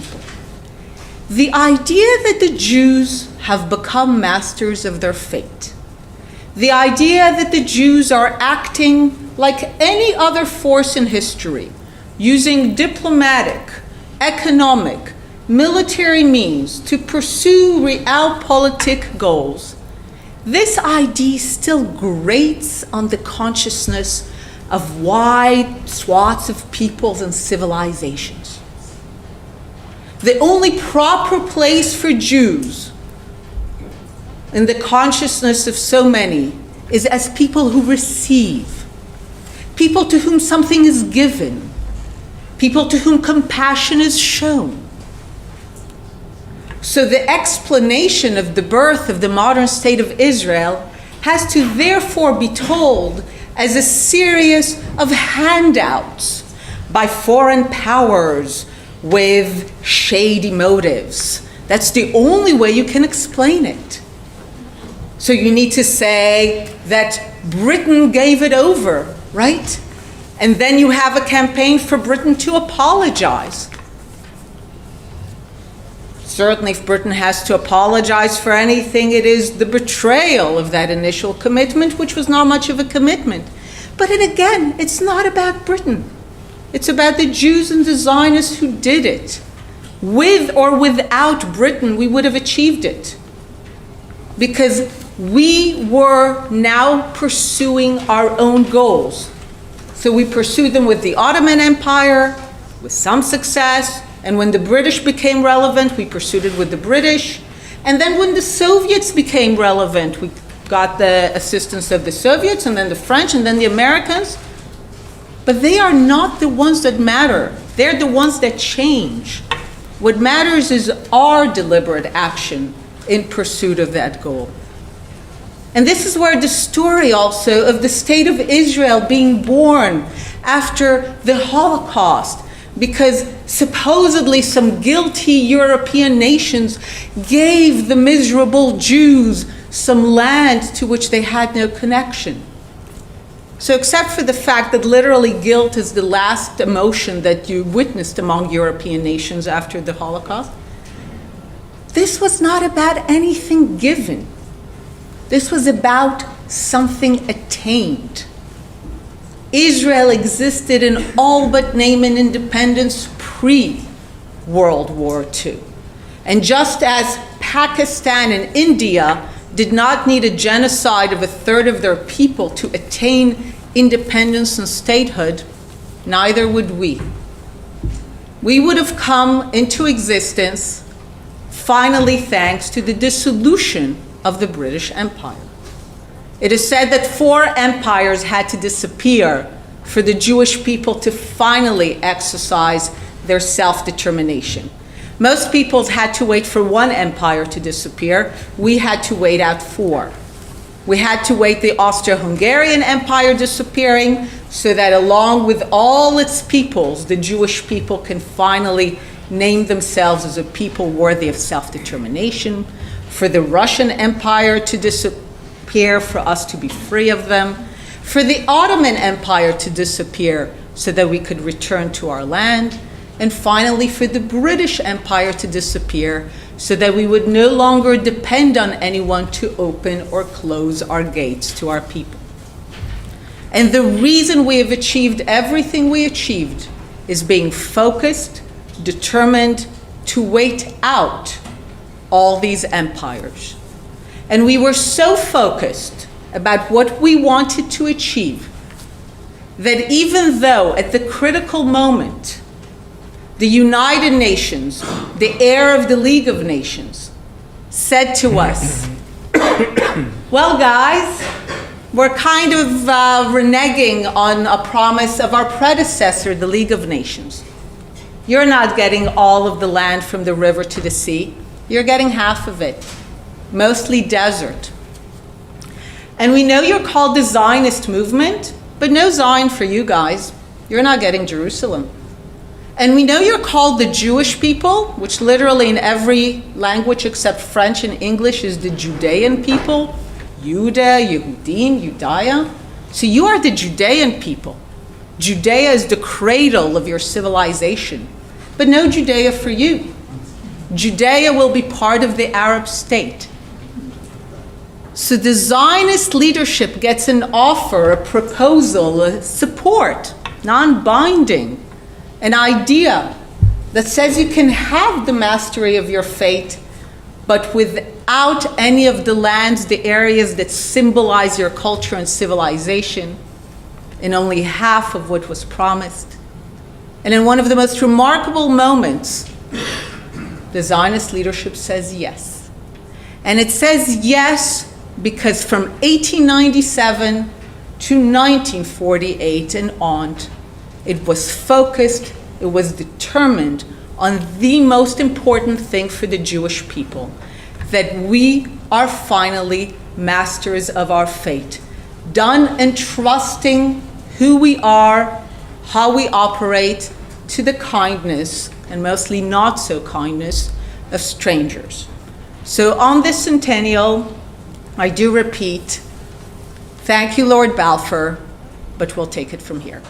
people. The idea that the Jews have become masters of their fate, the idea that the Jews are acting like any other force in history, using diplomatic, economic, military means to pursue realpolitik goals, this idea still grates on the consciousness of wide swaths of peoples and civilizations. The only proper place for Jews in the consciousness of so many is as people who receive, people to whom something is given, people to whom compassion is shown. So the explanation of the birth of the modern state of Israel has to therefore be told as a series of handouts by foreign powers with shady motives. That's the only way you can explain it. So you need to say that Britain gave it over, right? And then you have a campaign for Britain to apologize. Certainly, if Britain has to apologize for anything, it is the betrayal of that initial commitment, which was not much of a commitment. But then again, it's not about Britain. It's about the Jews and the Zionists who did it. With or without Britain, we would have achieved it. Because we were now pursuing our own goals. So we pursued them with the Ottoman Empire, with some success. And when the British became relevant, we pursued it with the British. And then when the Soviets became relevant, we got the assistance of the Soviets, and then the French, and then the Americans. But they are not the ones that matter. They're the ones that change. What matters is our deliberate action in pursuit of that goal. And this is where the story also of the state of Israel being born after the Holocaust, because supposedly some guilty European nations gave the miserable Jews some land to which they had no connection. So except for the fact that literally guilt is the last emotion that you witnessed among European nations after the Holocaust, this was not about anything given. This was about something attained. Israel existed in all but name and independence pre-World War II. And just as Pakistan and India did not need a genocide of a third of their people to attain independence and statehood, neither would we. We would have come into existence finally thanks to the dissolution of the British Empire. It is said that 4 empires had to disappear for the Jewish people to finally exercise their self-determination. Most peoples had to wait for 1 empire to disappear. We had to wait out 4. We had to wait the Austro-Hungarian Empire disappearing so that along with all its peoples, the Jewish people can finally name themselves as a people worthy of self-determination. For the Russian Empire to disappear, for us to be free of them. For the Ottoman Empire to disappear so that we could return to our land. And finally, for the British Empire to disappear so that we would no longer depend on anyone to open or close our gates to our people. And the reason we have achieved everything we achieved is being focused, determined to wait out all these empires. And we were so focused about what we wanted to achieve that even though at the critical moment, the United Nations, the heir of the League of Nations, said to us, well, guys, we're kind of reneging on a promise of our predecessor, the League of Nations. You're not getting all of the land from the river to the sea. You're getting half of it, mostly desert. And we know you're called the Zionist movement, but no Zion for you guys. You're not getting Jerusalem. And we know you're called the Jewish people, which literally in every language except French and English is the Judean people. Judah, Yehudim, Judea. So you are the Judean people. Judea is the cradle of your civilization. but no Judea for you. Judea will be part of the Arab state. So the Zionist leadership gets an offer, a proposal, a support, non-binding, an idea that says you can have the mastery of your fate, but without any of the lands, the areas that symbolize your culture and civilization, in only half of what was promised. And in one of the most remarkable moments, the Zionist leadership says yes. And it says yes because from 1897 to 1948 and on, it was focused, it was determined on the most important thing for the Jewish people, that we are finally masters of our fate, done entrusting who we are, how we operate, to the kindness, and mostly not so kindness, of strangers. So on this centennial, I do repeat, thank you, Lord Balfour, but we'll take it from here.